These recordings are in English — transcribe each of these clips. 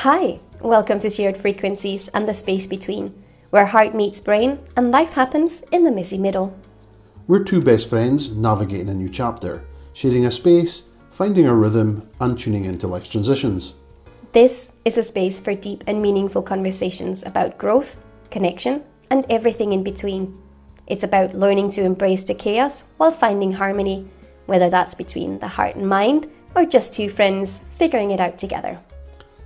Hi, welcome to Shared Frequencies and the Space Between, where heart meets brain and life happens in the messy middle. We're two best friends navigating a new chapter, sharing a space, finding a rhythm and tuning into life's transitions. This is a space for deep and meaningful conversations about growth, connection, and everything in between. It's about learning to embrace the chaos while finding harmony, whether that's between the heart and mind or just two friends figuring it out together.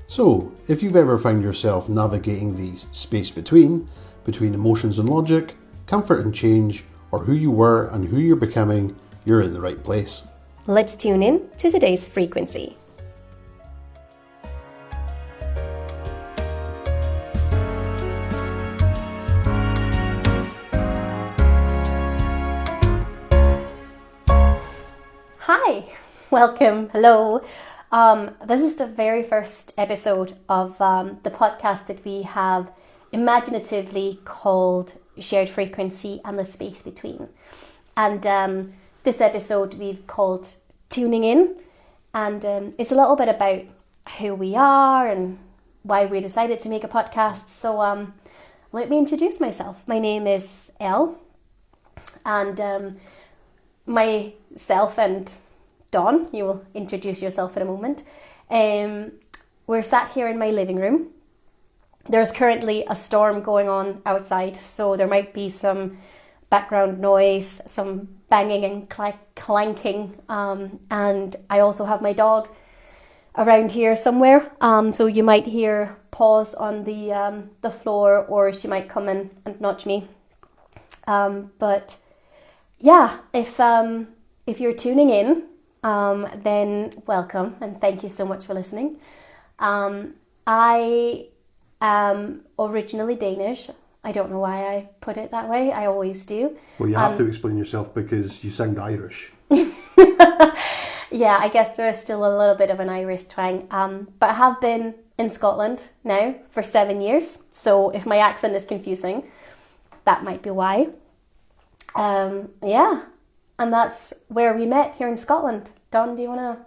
So, if you've ever found yourself navigating the space between emotions and logic, comfort and change, or who you were and who you're becoming, you're in the right place. Let's tune in to today's frequency. Hi, welcome, hello. This is the very first episode of the podcast that we have imaginatively called Shared Frequency and the Space Between. And this episode we've called Tuning In. And it's a little bit about who we are and why we decided to make a podcast. So let me introduce myself. My name is Elle. And myself and Dawn, you will introduce yourself in a moment. We're sat here in my living room. There's currently a storm going on outside, so there might be some background noise, some banging and clanking. And I also have my dog around here somewhere. So you might hear paws on the floor, or she might come in and nudge me. But yeah, if you're tuning in, then welcome and thank you so much for listening. I am originally Danish. I don't know why I put it that way. I always do. Well, you have to explain yourself because you sound Irish. Yeah, I guess there is still a little bit of an Irish twang. But I have been in Scotland now for 7 years. So if my accent is confusing, that might be why. Yeah. And that's where we met, here in Scotland. Don, do you want to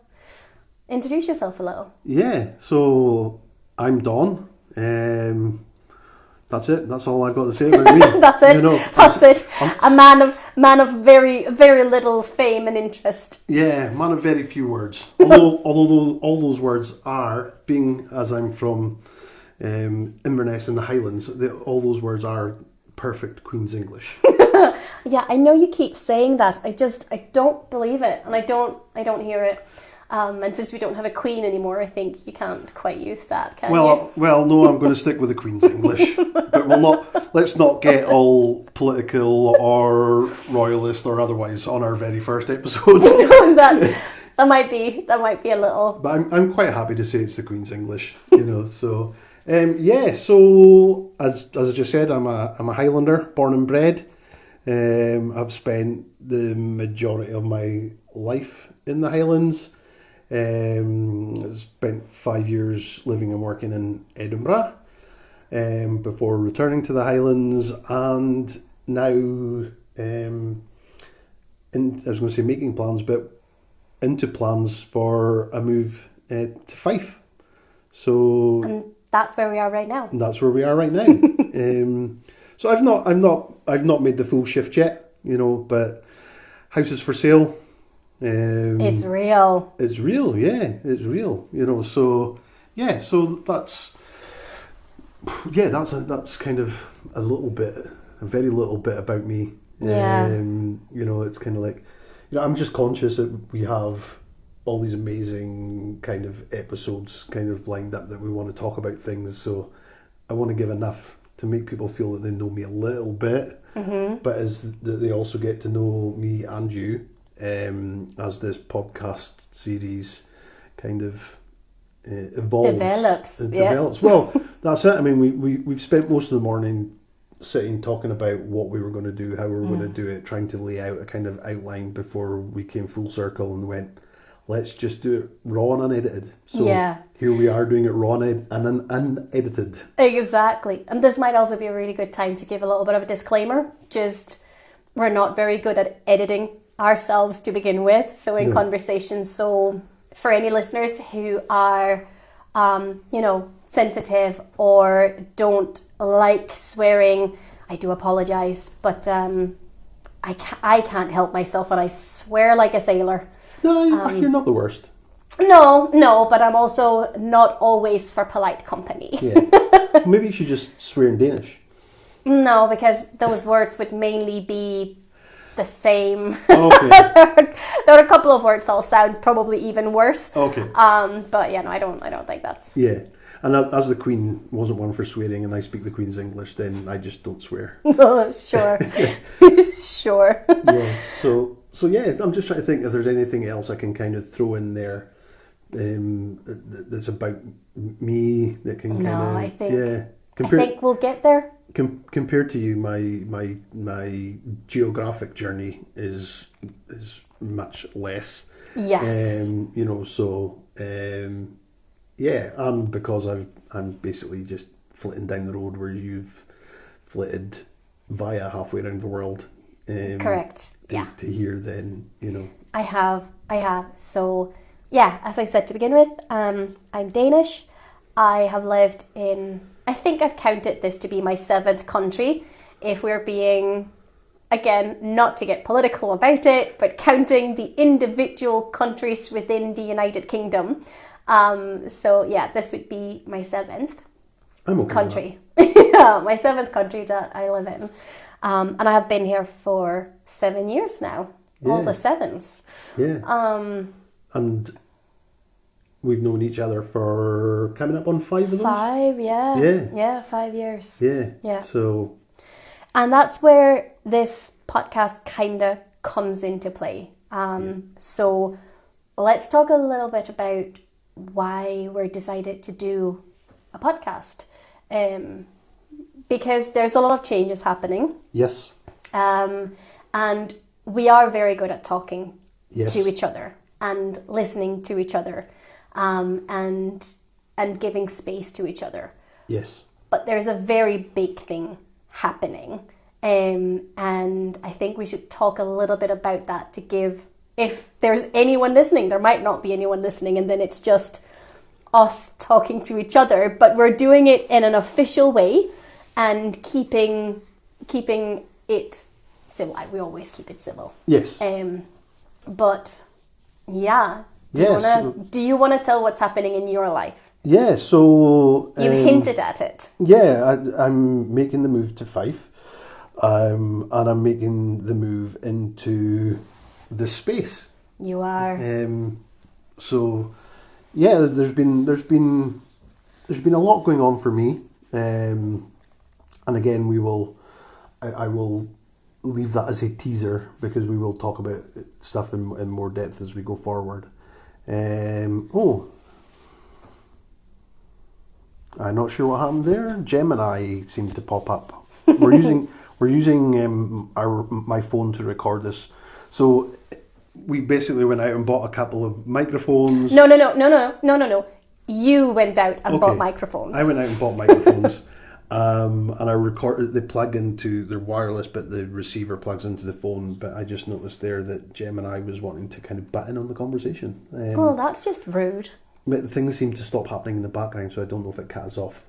introduce yourself a little? Yeah, so I'm Don. That's it. That's all I've got to say about me. That's it. That's it. A man of very, very little fame and interest. Yeah, man of very few words. Although all those words are, being as I'm from Inverness in the Highlands, all those words are perfect Queen's English. Yeah, I know you keep saying that. I don't believe it, and I don't hear it. And since we don't have a queen anymore, I think you can't quite use that, can you? Well, no, I'm going to stick with the Queen's English. But let's not get all political or royalist or otherwise on our very first episode. that might be a little. But I'm quite happy to say it's the Queen's English, So yeah, so as I just said, I'm a Highlander, born and bred. I've spent the majority of my life in the Highlands. I spent 5 years living and working in Edinburgh before returning to the Highlands, and now I was going to say making plans, but into plans for a move to Fife. So and that's where we are right now. That's where we are right now. So I've not made the full shift yet, but house is for sale. It's real. It's real, yeah. It's real, So yeah, so that's kind of a very little bit about me. Yeah. It's kind of like, I'm just conscious that we have all these amazing kind of episodes kind of lined up that we want to talk about things. So I want to give enough to make people feel that they know me a little bit, but that they also get to know me and you as this podcast series kind of develops. Well, that's it. I mean, we've spent most of the morning sitting talking about what we were going to do, how we were going to do it, trying to lay out a kind of outline before we came full circle and went, let's just do it raw and unedited. So here we are doing it raw and unedited. Exactly. And this might also be a really good time to give a little bit of a disclaimer. Just, we're not very good at editing ourselves to begin with. So in conversations, so for any listeners who are sensitive or don't like swearing, I do apologise, but I can't help myself and I swear like a sailor. No, you're not the worst. No, but I'm also not always for polite company. Yeah. Maybe you should just swear in Danish. No, because those words would mainly be the same. Okay. There are a couple of words that'll sound probably even worse. Okay. But yeah, no, I don't think that's... Yeah. And as the Queen wasn't one for swearing and I speak the Queen's English, then I just don't swear. Oh, sure. Sure. Yeah. So yeah, I'm just trying to think if there's anything else I can kind of throw in there that's about me that can kind of... I think... Yeah. I think we'll get there. Compared to you, my geographic journey is much less. Yes. Yeah, and because I'm basically just flitting down the road where you've flitted via halfway around the world. Correct. To hear then, I have. So, yeah, as I said to begin with, I'm Danish. I have lived in, I think I've counted this to be my 7th country, if we're being, again, not to get political about it, but counting the individual countries within the United Kingdom. So yeah, this would be my 7th country. Yeah, my 7th country that I live in. And I have been here for 7 years now. Yeah. All the 7s. Yeah. And we've known each other for coming up on 5 of those? 5, yeah. Yeah. Yeah, 5 years. Yeah. Yeah. So... And that's where this podcast kind of comes into play. So let's talk a little bit about why we decided to do a podcast. Because there's a lot of changes happening. Yes. And we are very good at talking yes. to each other and listening to each other, and giving space to each other. Yes. But there's a very big thing happening, and I think we should talk a little bit about that to give, if there's anyone listening, there might not be anyone listening, and then it's just us talking to each other, but we're doing it in an official way and keeping it civil. We always keep it civil. Yes. But yeah, do you want to tell what's happening in your life? Yeah, so... You've hinted at it. Yeah, I'm making the move to Fife, and I'm making the move into the space. You are. So, yeah, there's been a lot going on for me, and again, I will leave that as a teaser because we will talk about stuff in more depth as we go forward. I'm not sure what happened there. Gemini seemed to pop up. We're using my phone to record this. So we basically went out and bought a couple of microphones. No. You went out and bought microphones. I went out and bought microphones. And I recorded. They plug into, they're wireless, but the receiver plugs into the phone. But I just noticed there that Gemini was wanting to kind of butt in on the conversation. Well, that's just rude. But things seem to stop happening in the background, so I don't know if it cut us off.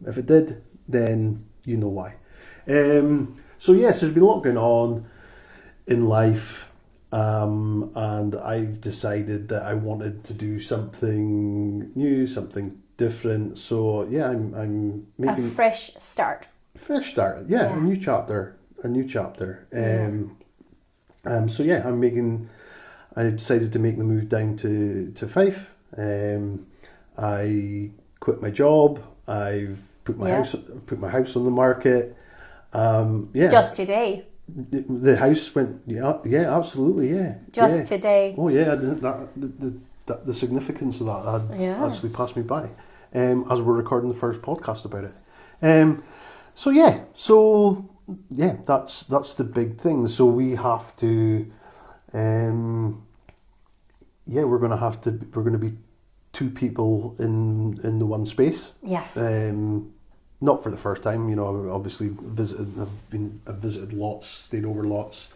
If it did, then you know why. So yes, there's been a lot going on in life, and I've decided that I wanted to do something new, something different. So yeah, I'm making a fresh start. Fresh start, yeah. A new chapter. So yeah, I decided to make the move down to Fife. I quit my job. I've put my house on the market. Just today. The house went. Yeah, absolutely. Yeah. Just today. Oh yeah, the significance of that had actually passed me by. As we're recording the first podcast about it. So that's the big thing. So we have to. We're going to be two people in the one space. Yes. Not for the first time, obviously I've visited lots, stayed over lots.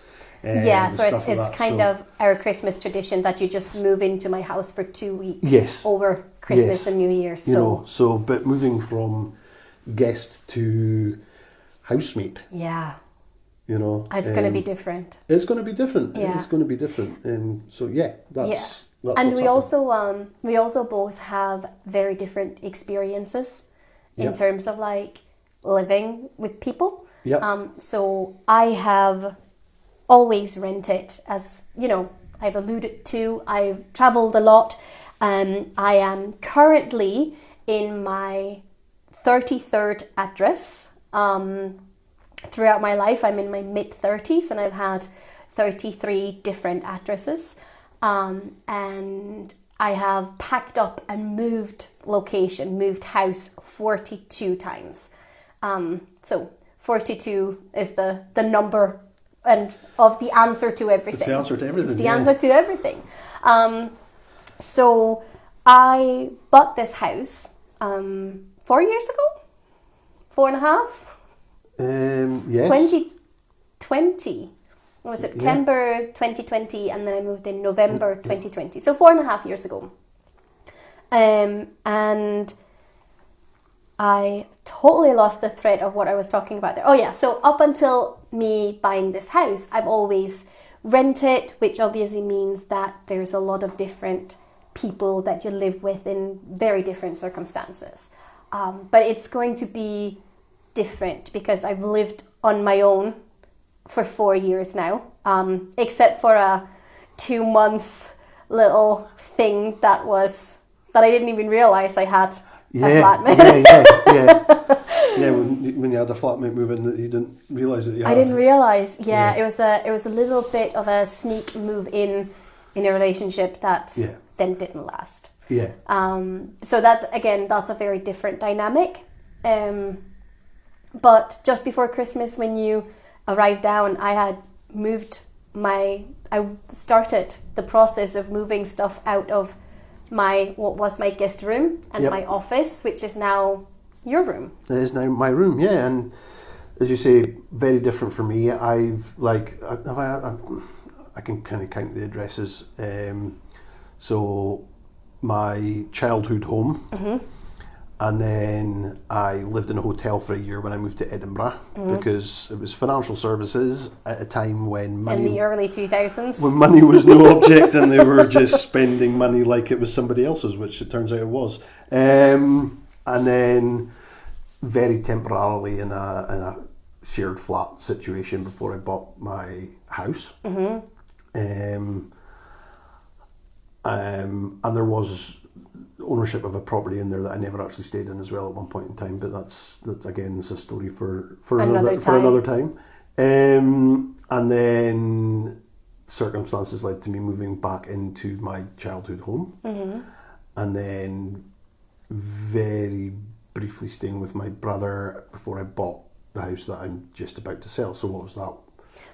So it's kind of our Christmas tradition that you just move into my house for 2 weeks. Yes. Over Christmas and New Year. So but moving from guest to housemate. Yeah. You know, it's going to be different. It's going to be different. Yeah. It's going to be different. And so that's and we also both have very different experiences in terms of like living with people. Yeah. So I have always rented, as you know, I've alluded to. I've traveled a lot. I am currently in my 33rd address. Throughout my life, I'm in my mid-30s, and I've had 33 different addresses. And I have packed up and moved house 42 times. So 42 is the number and of the answer to everything. It's the answer to everything. It's the answer to everything. So I bought this house 4 years ago, 4.5. Yes. 2020. It was September 2020, and then I moved in November 2020. So 4.5 years ago. And I totally lost the thread of what I was talking about there. Oh yeah, so up until me buying this house, I've always rented, which obviously means that there's a lot of different people that you live with in very different circumstances. But it's going to be different because I've lived on my own for 4 years now, except for a 2 months little thing that I didn't even realize I had a flatmate. Yeah. When you had a flatmate move in that you didn't realize that you had. I didn't realize. Yeah, it was a little bit of a sneak move in a relationship that then didn't last. Yeah. So that's a very different dynamic. But just before Christmas, when you arrived down, I started the process of moving stuff out of what was my guest room and my office, which is now your room. It is now my room, yeah. And as you say, very different for me. I can kind of count the addresses. So my childhood home. Mm-hmm. And then I lived in a hotel for a year when I moved to Edinburgh because it was financial services at a time when money... In the early 2000s. When money was no object and they were just spending money like it was somebody else's, which it turns out it was. And then very temporarily in a shared flat situation before I bought my house. Mm-hmm. And there was ownership of a property in there that I never actually stayed in as well at one point in time, but that's again is a story for another time. And then circumstances led to me moving back into my childhood home, and then very briefly staying with my brother before I bought the house that I'm just about to sell. So what was that?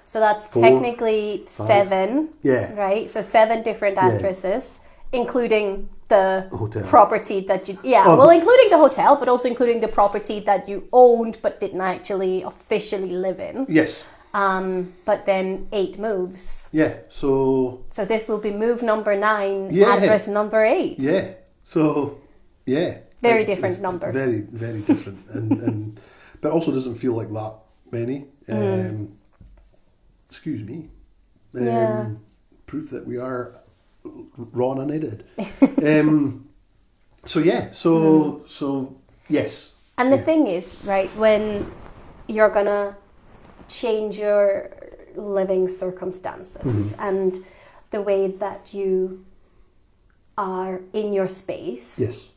So that's 4, technically 5. 7. Yeah. Right. So 7 different addresses, including the hotel. Property that you... Yeah, including the hotel, but also including the property that you owned but didn't actually officially live in. Yes. But then 8 moves. Yeah, so... So this will be move number 9, address number 8. Yeah, so, yeah. Very different numbers. Very, very different. and but also doesn't feel like that many. Excuse me. Proof that we are... raw and unedited. So yes. And the thing is, right, when you're gonna change your living circumstances and the way that you are in your space, yes,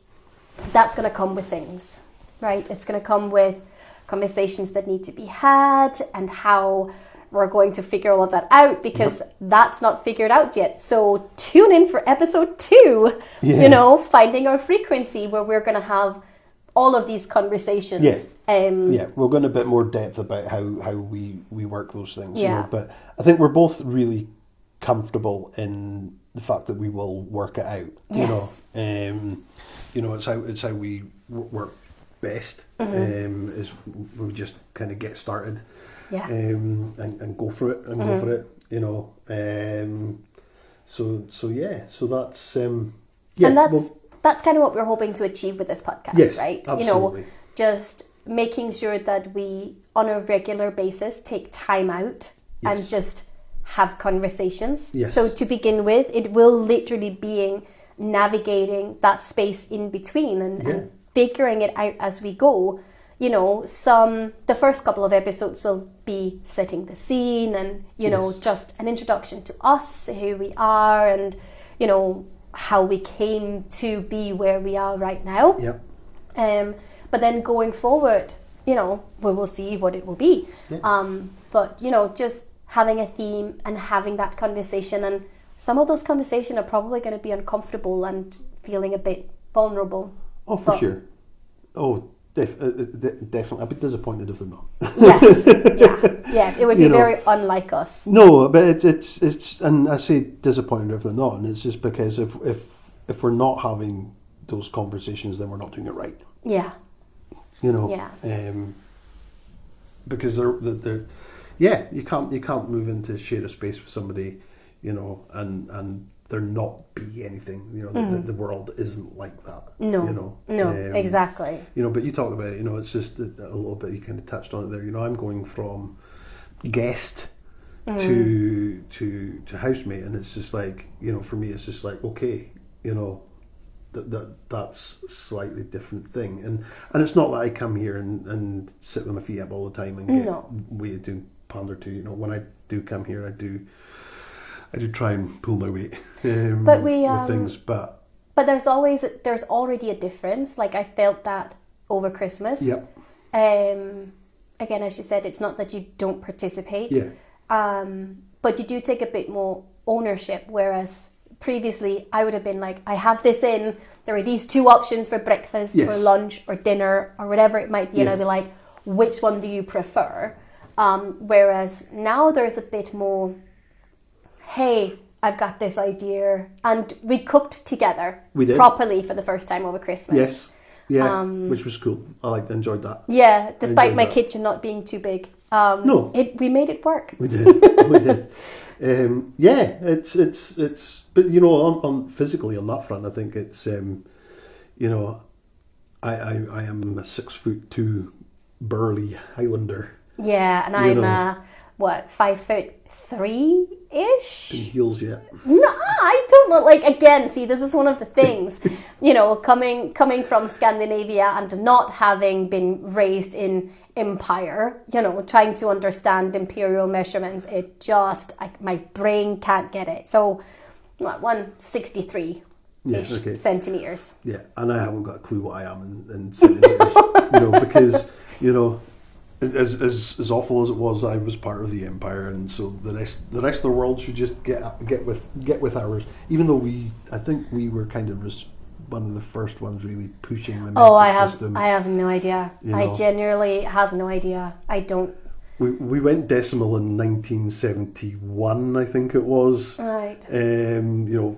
that's gonna come with things, right? It's gonna come with conversations that need to be had and how we're going to figure all of that out, because that's not figured out yet. So tune in for episode 2, finding our frequency, where we're going to have all of these conversations. We'll go in a bit more depth about how we work those things. But I think we're both really comfortable in the fact that we will work it out. It's how we work best. Is we just kind of get started. And go for it you know. So that's And well, that's kind of what we're hoping to achieve with this podcast, yes, right? absolutely. You know, just making sure that we, on a regular basis, take time out and just have conversations. Yes. So to begin with, it will literally be navigating that space in between and figuring it out as we go. You know, the first couple of episodes will be setting the scene and, you know, just an introduction to us, who we are, and, you know, how we came to be where we are right now. Yep. But then going forward, you know, we will see what it will be. Yeah. But, you know, just having a theme and having that conversation, and some of those conversations are probably going to be uncomfortable and feeling a bit vulnerable. Oh, for sure. Oh, definitely. I'd be disappointed if they're not. Yes. Yeah. It would be very unlike us. No, but it's and I say disappointed if they're not, and it's just because if we're not having those conversations, then we're not doing it right. Yeah. You know. Yeah. Because they're you can't move into share a space with somebody, you know, and there not be anything. You know, the world isn't like that. No. You know. No. Exactly. You know, but you talked about it. You know, it's just a little bit. You kind of touched on it there. You know, I'm going from guest to housemate, and it's just like, you know, for me, it's just like, okay, you know, that's a slightly different thing, and it's not that I come here and sit with my feet up all the time and get way to pander to. You know, when I do come here, I do try and pull my weight but we with things, but there's already a difference. Like, I felt that over Christmas. Yep. Again, as you said, it's not that you don't participate. Yeah. But you do take a bit more ownership, whereas previously I would have been like, I have this in, there are these two options for breakfast or lunch or dinner or whatever it might be, and I'd be like, which one do you prefer? Whereas now there's a bit more, hey, I've got this idea, and we cooked together. We did. Properly for the first time over Christmas. Yes. Yeah, which was cool. Enjoyed that. Yeah, despite my kitchen not being too big. No. We made it work. We did. We did. It's but you know, on physically on that front, I think it's you know, I am a 6'2" burly Highlander. Yeah, and I'm 5'3" In heels yet? No, I don't know. Like, again, see, this is one of the things, you know, coming from Scandinavia and not having been raised in empire, you know, trying to understand imperial measurements, it just, my brain can't get it. So, 163-ish centimeters. Yeah, and I haven't got a clue what I am in centimeters, you know, because, you know, as awful as it was, I was part of the empire, and so the rest of the world should just get with ours. Even though I think we were kind of one of the first ones really pushing the metric system. I have no idea. I genuinely have no idea. I don't. We went decimal in 1971, I think it was. Right. You know,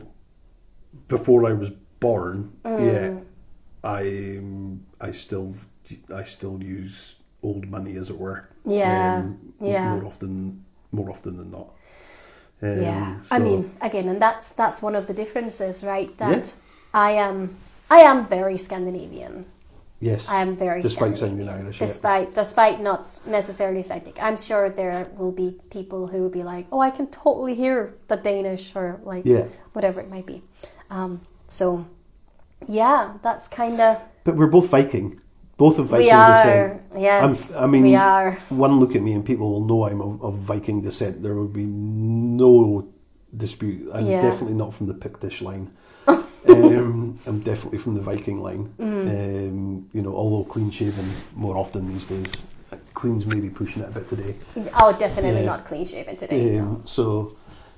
before I was born. Yeah, I still use old money, as it were. Yeah. More often than not. So, I mean, again, and that's one of the differences, right? That I am very Scandinavian. Yes. I am very despite Scandinavian. sounding Irish. Despite not necessarily sounding. I'm sure there will be people who will be like, oh, I can totally hear the Danish, or like whatever it might be. So yeah, that's kind of. But we're both Viking. Both of Viking descent. Yes, we are. One look at me and people will know I'm of Viking descent. There would be no dispute. I'm definitely not from the Pictish line. I'm definitely from the Viking line. You know, although clean shaven more often these days. Clean's maybe pushing it a bit today. Oh, definitely not clean shaven today. No. So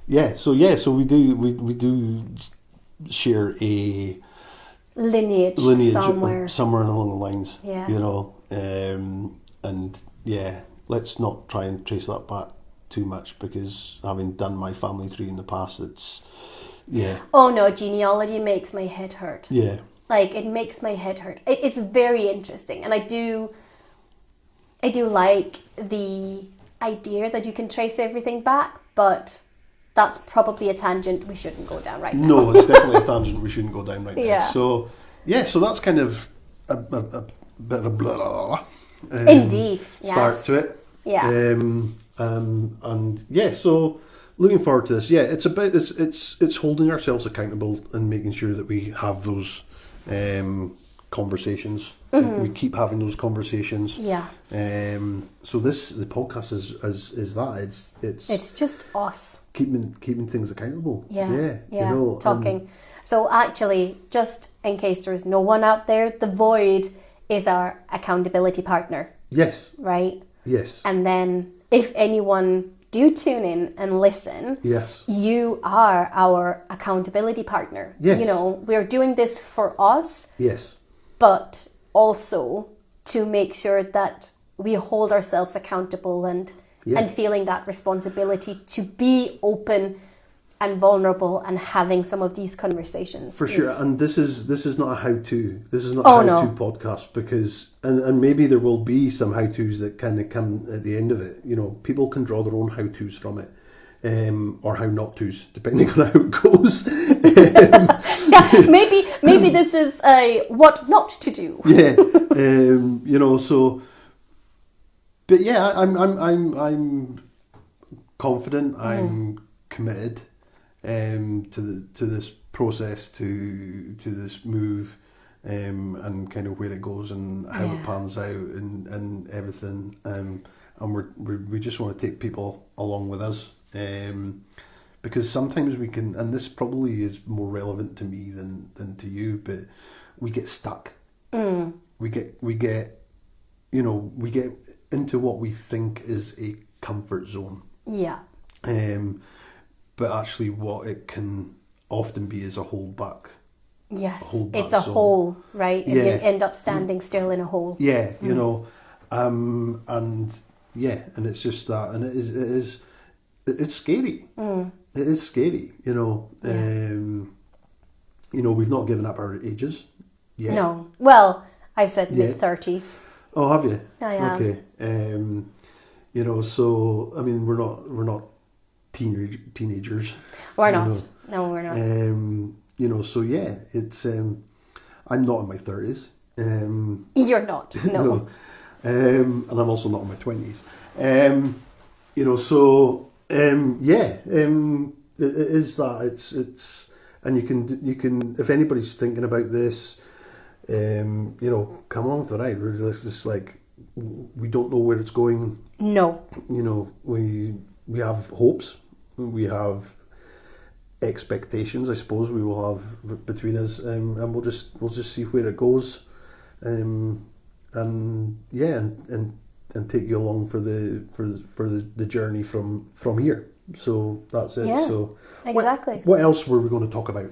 we do share a lineage somewhere along the lines, you know, and let's not try and trace that back too much, because having done my family tree in the past, it's oh no, genealogy makes my head hurt. Like, it makes my head hurt. It's very interesting, and I do like the idea that you can trace everything back, but that's probably a tangent we shouldn't go down right now. No, it's definitely a tangent we shouldn't go down right Yeah. now. So, so that's kind of a bit of a blah. Indeed, start yes. to it. Yeah. So looking forward to this. Yeah, it's about it's holding ourselves accountable and making sure that we have those conversations. We keep having those conversations. Yeah. So the podcast is that It's just us keeping things accountable. Yeah. You know, talking. So actually, just in case there's no one out there, the void is our accountability partner. Yes. Right? Yes. And then if anyone do tune in and listen, yes, you are our accountability partner. Yes. You know, we're doing this for us, yes, but also to make sure that we hold ourselves accountable and feeling that responsibility to be open and vulnerable and having some of these conversations. For sure. And this is not a how-to. This is not Oh, a how-to no. podcast, because and maybe there will be some how-tos that kind of come at the end of it. You know, people can draw their own how-tos from it. Or how not tos, depending on how it goes. Maybe this is a what not to do. Yeah. You know, so but yeah, I'm confident, I'm committed to this process, to this move, and kind of where it goes and how it pans out and everything. And we just want to take people along with us, because sometimes we can, and this probably is more relevant to me than to you, but we get stuck. We get into what we think is a comfort zone. Yeah. But actually what it can often be is a holdback. Yes, Hold it's back a zone. hole, right? And Yeah. you end up standing still in a hole. Yeah, you know, and it's just that, and it's scary. It is scary, you know. You know, we've not given up our ages yet. No, well, I've said Yeah. mid-30s. Oh, have you? I am. Okay. You know, so I mean, we're not teenagers. We're you not. know. No, we're not. You know, so yeah, it's. I'm not in my 30s. You're not. No. And I'm also not in my 20s. You know, so it is that it's, and you can if anybody's thinking about this, you know, come along for the ride. We're just like, we don't know where it's going. No. You know, we have hopes, we have expectations, I suppose we will have between us, and we'll just see where it goes, and take you along for the journey from here. So that's it. Yeah, so exactly. What else were we going to talk about?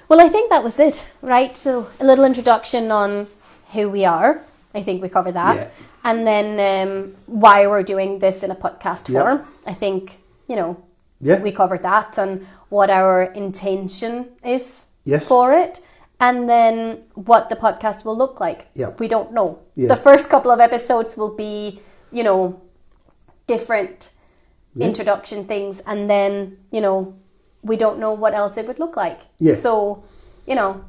Well, I think that was it, right? So a little introduction on who we are. I think we covered that. Yeah. And then why we're doing this in a podcast form. Yep. I think, you know, Yeah. we covered that, and what our intention is Yes. for it. And then what the podcast will look like. Yep. We don't know. Yeah. The first couple of episodes will be, you know, different introduction things. And then, you know, we don't know what else it would look like. Yeah. So, you know,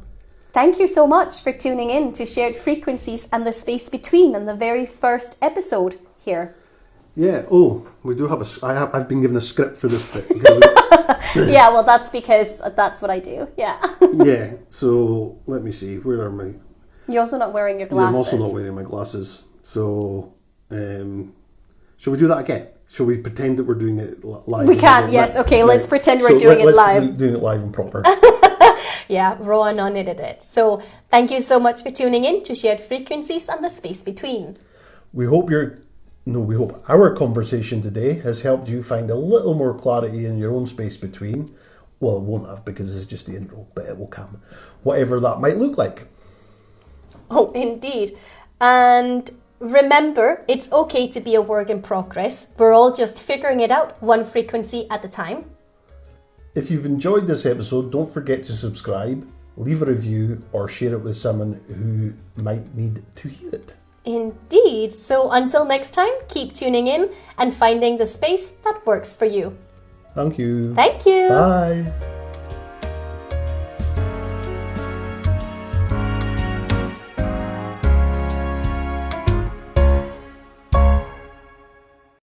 thank you so much for tuning in to Shared Frequencies and the Space Between and the very first episode here. Yeah. Oh, we do have I've been given a script for this bit. Yeah, well, that's because that's what I do. Yeah. Yeah. So let me see. Where are my? You're also not wearing your Yeah, glasses. I'm also not wearing my glasses. So, shall we do that again? Shall we pretend that we're doing it live? We can, yes. Okay, let's pretend we're doing it let's live. Doing it live and proper. Yeah, raw and unedited. So thank you so much for tuning in to Shared Frequencies and the Space Between. We hope our conversation today has helped you find a little more clarity in your own space between. Well, it won't have, because this is just the intro, but it will come. Whatever that might look like. Oh, indeed. And remember, it's okay to be a work in progress. We're all just figuring it out one frequency at a time. If you've enjoyed this episode, don't forget to subscribe, leave a review, or share it with someone who might need to hear it. Indeed. So until next time, keep tuning in and finding the space that works for you. Thank you. Thank you. Bye.